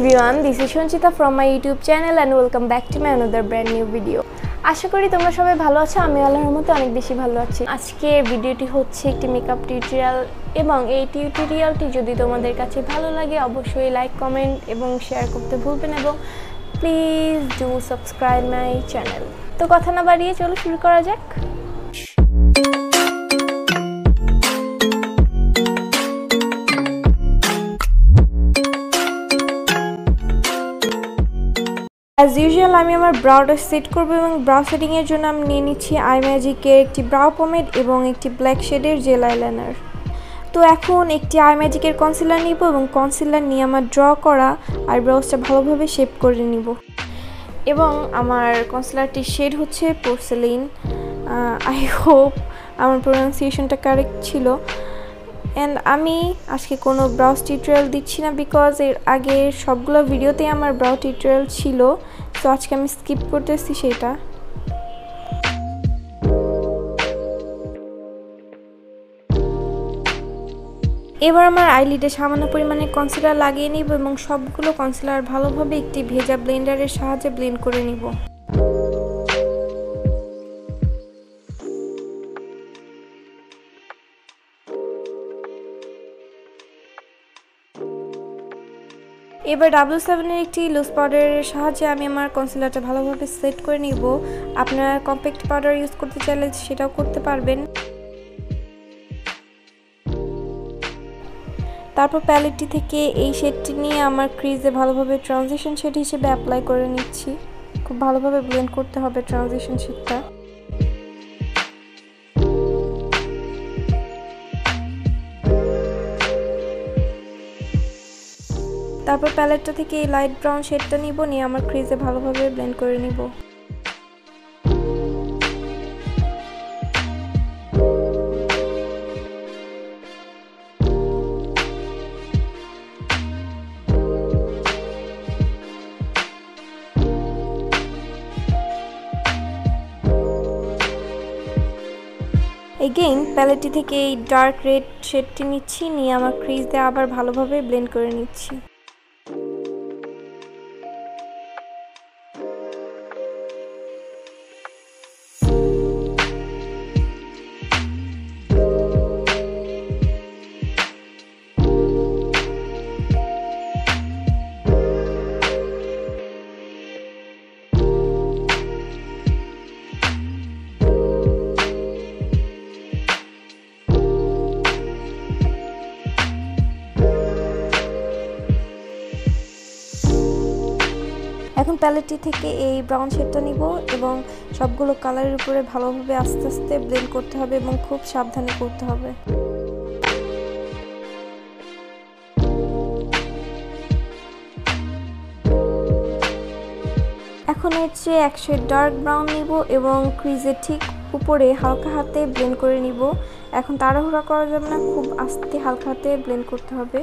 everyone, this is Shonchita from my YouTube channel and welcome back to my another brand new video. আশা করি তোমরা সবাই ভালো আছো। আমি আল্লাহর রহমতে অনেক বেশি ভালো আছি। আজকের ভিডিওটি হচ্ছে একটি মেকআপ টিউটোরিয়াল এবং এই টিউটোরিয়ালটি যদি তোমাদের কাছে ভালো লাগে অবশ্যই লাইক, কমেন্ট এবং শেয়ার করতে ভুলবেন এবং please do subscribe my channel. তো কথা না বাড়িয়ে চলো শুরু করা যাক। As usual আমি আমার ব্রাউটা সেট করব এবং ব্রাউ সেটিং এর জন্য আমি নিয়ে নিচ্ছি আই ম্যাজিকের একটি ব্রাউ পমেড এবং একটি ব্ল্যাক শেডের জেল আইলাইনার। তো এখন একটি আই ম্যাজিকের কনসিলার নিব এবং কনসিলার নিয়ে আমার ড্র করা আইব্রোসটা ভালোভাবে শেপ করে নিব এবং আমার কনসিলারটির শেড হচ্ছে পোর্সেলিন। আই হোপ আমার প্রোনাউন্সিয়েশনটা কারেক্ট ছিল। অ্যান্ড আমি আজকে কোনো ব্রাউজ টিউটোরিয়াল দিচ্ছি না বিকজ এর আগের সবগুলো ভিডিওতেই আমার ব্রাউ টিউটোরিয়াল ছিল, তো আজকে আমি স্কিপ করতেছি সেটা। এবার আমার আইলিডে সামান্য পরিমাণে কনসিলার লাগিয়ে নিব এবং সবগুলো কনসিলার ভালোভাবে একটি ভেজা ব্লেন্ডারের সাহায্যে ব্লেন্ড করে নিব। এবার W7 এর একটি লুজ পাউডারের সাহায্যে আমি আমার কনসিলারটা ভালোভাবে সেট করে নিব। আপনারা কম্প্যাক্ট পাউডার ইউজ করতে চাইলে সেটাও করতে পারবেন। তারপর প্যালেটটি থেকে এই শেডটি নিয়ে আমার ক্রিজে ভালোভাবে ট্রানজিশন শেড হিসেবে অ্যাপ্লাই করে নিচ্ছি। খুব ভালোভাবে ব্লেন্ড করতে হবে ট্রানজিশন শেডটা। তারপর প্যালেটটা থেকে এই লাইট ব্রাউন শেডটা নিব, নিয়ে আমার ক্রিজে ভালোভাবে ব্লেন্ড করে নিব। এগেইন প্যালেটটি থেকে এই ডার্ক রেড শেডটি নিচ্ছি, নিয়ে আমার ক্রিজে আবার ভালোভাবে ব্লেন্ড করে নিচ্ছি। এখন প্যালেটটি থেকে এই ব্রাউন শেডটা নিব এবং সবগুলো কালারের উপরে ভালোভাবে আস্তে আস্তে ব্লেন্ড করতে হবে এবং খুব সাবধানে করতে হবে। এখন এর চেয়ে এক শেড ডার্ক ব্রাউন নিব এবং ক্রিজের ঠিক উপরে হালকা হাতে ব্লেন্ড করে নিব। এখন তাড়াহুড়া করা যাবে না, খুব আস্তে হালকা হাতে ব্লেন্ড করতে হবে।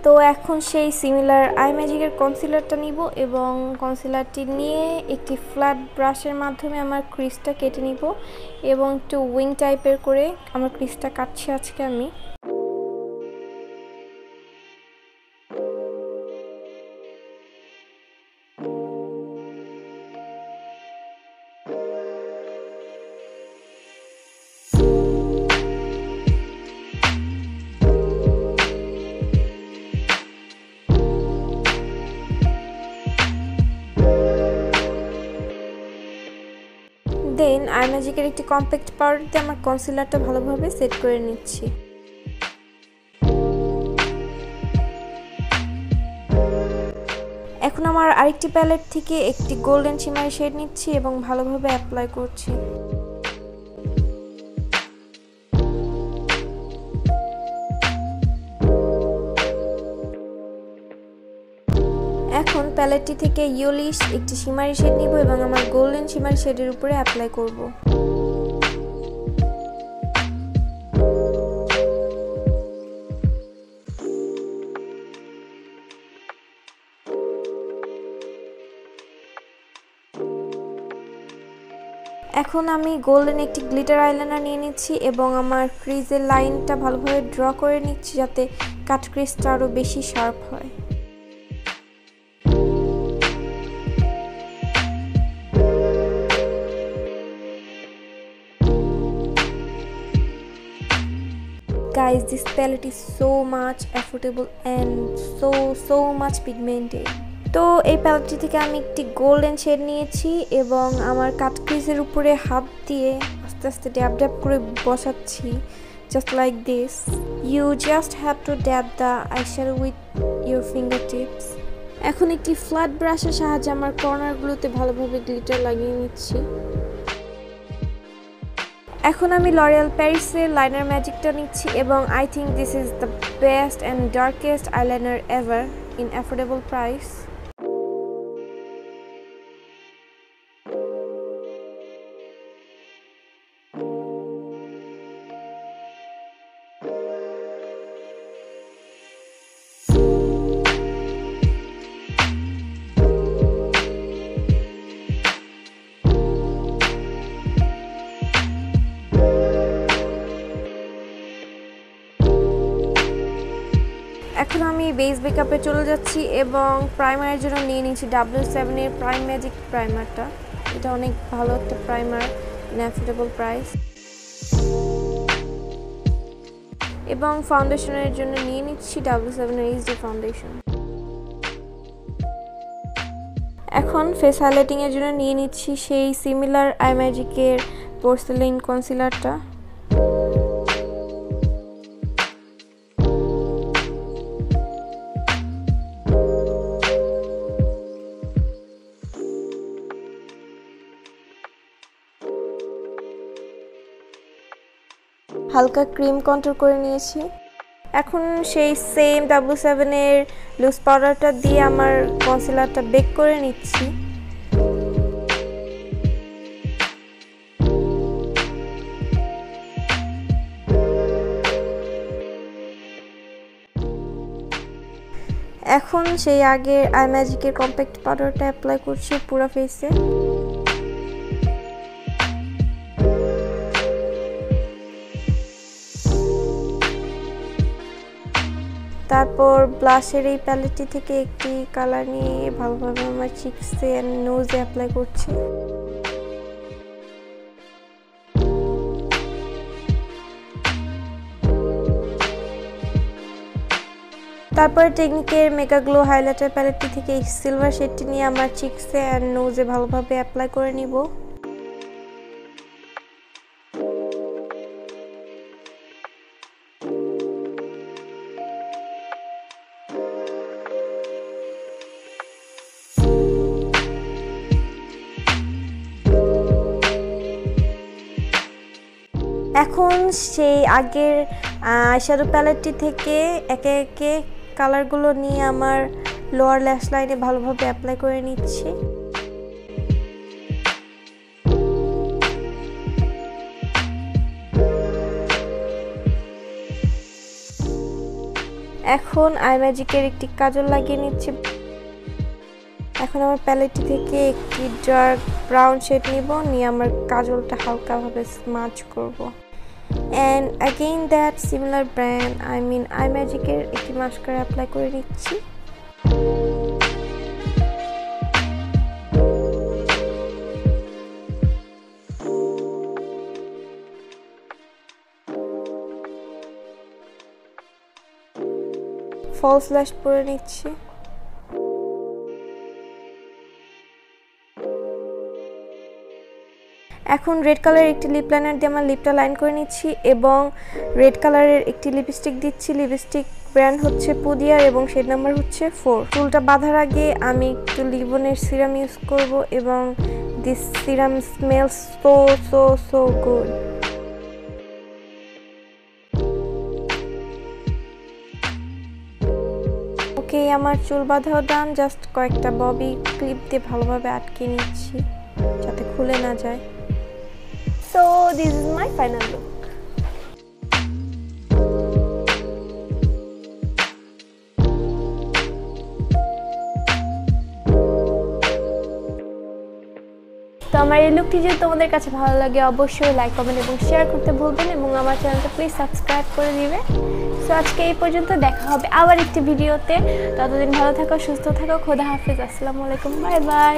তো এখন সেই সিমিলার আই ম্যাজিকের কনসিলারটা নিব এবং কনসিলারটি নিয়ে একটি ফ্ল্যাট ব্রাশের মাধ্যমে আমার ক্রিজটা কেটে নিব এবং একটু উইং টাইপের করে আমার ক্রিজটা কাটছি আজকে আমি। দেন আই ম্যাজিকের একটি কম্প্যাক্ট পাউডার দিয়ে আমার কনসিলারটা ভালোভাবে সেট করে নিচ্ছি। এখন আমার আরেকটি প্যালেট থেকে একটি গোল্ডেন শিমারি শেড নিচ্ছি এবং ভালোভাবে অ্যাপ্লাই করছি। এখন প্যালেটটি থেকে ইয়েলোইশ একটি শিমারি শেড নিব এবং আমার গোল্ডেন শিমারি শেডের উপরে অ্যাপ্লাই করব। এখন আমি গোল্ডেন একটি গ্লিটার আইলাইনার নিয়ে নিচ্ছি এবং আমার ক্রিজের লাইনটা ভালোভাবে ড্র করে নিচ্ছি যাতে কাট ক্রিজটা আরও বেশি শার্প হয়। Guys, this palette is so much affordable and so much pigmented. তো এই প্যালেটটি থেকে আমি একটি গোল্ডেন শেড নিয়েছি এবং আমার কাট ক্রিজের উপরে হাত দিয়ে আস্তে আস্তে ড্যাব ড্যাব করে বসাচ্ছি, just like this. You just have to dab the eyeshadow with your fingertips. এখন একটি ফ্ল্যাট ব্রাশের সাহায্যে আমার কর্নারগুলোতে ভালোভাবে গ্লিটার লাগিয়ে নিচ্ছি। এখন আমি লরিয়াল প্যারিসের লাইনার ম্যাজিকটা নিচ্ছি এবং I think this is the best and darkest eyeliner ever in affordable price. এখন আমি বেস মেকআপে চলে যাচ্ছি এবং প্রাইমারের জন্য নিয়ে নিচ্ছি W7 এর প্রাইম ম্যাজিক প্রাইমারটা। এটা অনেক ভালো একটা প্রাইমার ইন অ্যাফোর্ডেবল প্রাইস। এবং ফাউন্ডেশনের জন্য নিয়ে নিচ্ছি W7 এর HD ফাউন্ডেশন। এখন ফেস হাইলাইটিং এর জন্য নিয়ে নিচ্ছি সেই সিমিলার আই ম্যাজিকের পোর্সেলিন কনসিলারটা। হালকা ক্রিম কন্ট্রোল করে নিয়েছি। এখন সেই সেম W7 এর লুজ পাউডারটা দিয়ে আমার কনসিলারটা বেক করে নিচ্ছি। এখন সেই আগের আই ম্যাজিকের কম্প্যাক্ট পাউডারটা অ্যাপ্লাই করছি পুরো ফেসে। তারপর ব্লাশের এই প্যালেটটি থেকে একটি কালার নিয়ে ভালোভাবে আমার চিকসে এন্ড নোজে অ্যাপ্লাই করছি। তারপর টেকনিকের মেগা গ্লো হাইলাইটার প্যালেটটি থেকে এই সিলভার শেডটি নিয়ে আমার চিকসে এন্ড নোজে ভালোভাবে অ্যাপ্লাই করে নিব। এখন সেই আগের আইশ্যাডো প্যালেটটি থেকে একে একে কালারগুলো নিয়ে আমার লোয়ার ল্যাশ লাইনে ভালোভাবে অ্যাপ্লাই করে নিচ্ছি। এখন আই ম্যাজিকের একটি কাজল লাগিয়ে নিচ্ছি। এখন আমার প্যালেটটি থেকে একটি ডার্ক ব্রাউন শেড নিয়ে আমার কাজলটা হালকাভাবে স্মাচ করব। And again that similar brand, I mean eye magic এর একটি মাস্কারা অ্যাপ্লাই করে নিচ্ছি। ফলস ল্যাশ পরে নিচ্ছি। এখন রেড কালারের একটি লিপ লাইনার দিয়ে আমার লিপটা লাইন করে নিচ্ছি এবং রেড কালারের একটি লিপস্টিক দিচ্ছি। লিপস্টিক ব্র্যান্ড হচ্ছে পুদিয়ার এবং শেড নাম্বার হচ্ছে 4। চুলটা বাঁধার আগে আমি একটু লিবনের সিরাম ইউজ করব এবং this serum smells so good. Okay, আমার চুল বাঁধাও ডান। জাস্ট কয়েকটা ববি ক্লিপ দিয়ে ভালোভাবে আটকে নিচ্ছি যাতে খুলে না যায়। So this is my final look. আমার এই লুকটি যদি তোমাদের কাছে ভালো লাগে অবশ্যই লাইক কমেন্ট এবং শেয়ার করতে ভুলবেন এবং আমার চ্যানেলটা প্লিজ সাবস্ক্রাইব করে দিবে। সো আজকে এই পর্যন্ত, দেখা হবে আবার একটি ভিডিওতে। ততদিন ভালো থাকো, সুস্থ থাকো, খোদা হাফেজ, আসসালামু আলাইকুম, বাই বাই।